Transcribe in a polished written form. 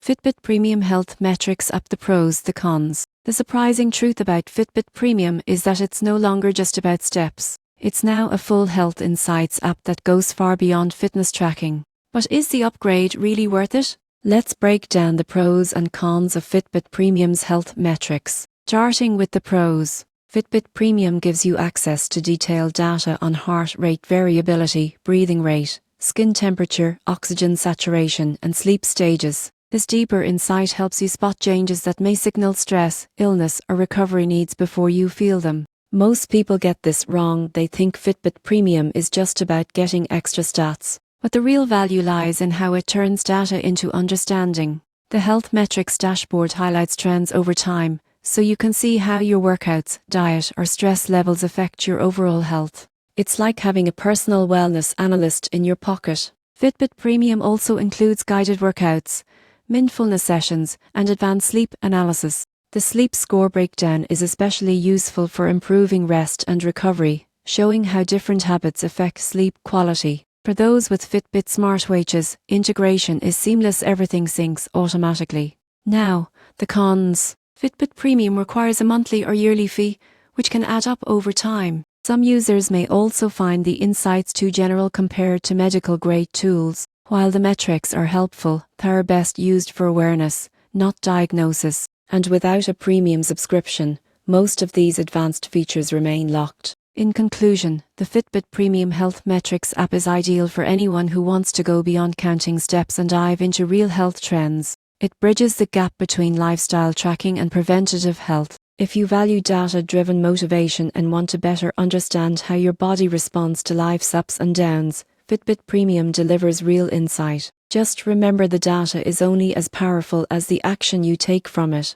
Fitbit Premium Health Metrics App. The pros, the cons. The surprising truth about Fitbit Premium is that it's no longer just about steps. It's now a full health insights app that goes far beyond fitness tracking. But is the upgrade really worth it? Let's break down the pros and cons of Fitbit Premium's health metrics. Starting with the pros. Fitbit Premium gives you access to detailed data on heart rate variability, breathing rate, skin temperature, oxygen saturation, and sleep stages. This deeper insight helps you spot changes that may signal stress, illness, or recovery needs before you feel them. Most people get this wrong. They think Fitbit Premium is just about getting extra stats. But the real value lies in how it turns data into understanding. The health metrics dashboard highlights trends over time, so you can see how your workouts, diet, or stress levels affect your overall health. It's like having a personal wellness analyst in your pocket. Fitbit Premium also includes guided workouts, mindfulness sessions, and advanced sleep analysis. The sleep score breakdown is especially useful for improving rest and recovery, showing how different habits affect sleep quality. For those with Fitbit smartwatches, integration is seamless. Everything syncs automatically. Now, the cons. Fitbit Premium requires a monthly or yearly fee, which can add up over time. Some users may also find the insights too general compared to medical-grade tools. While the metrics are helpful, they are best used for awareness, not diagnosis. And without a premium subscription, most of these advanced features remain locked. In conclusion, the Fitbit Premium Health Metrics app is ideal for anyone who wants to go beyond counting steps and dive into real health trends. It bridges the gap between lifestyle tracking and preventative health. If you value data-driven motivation and want to better understand how your body responds to life's ups and downs, Fitbit Premium delivers real insight. Just remember, the data is only as powerful as the action you take from it.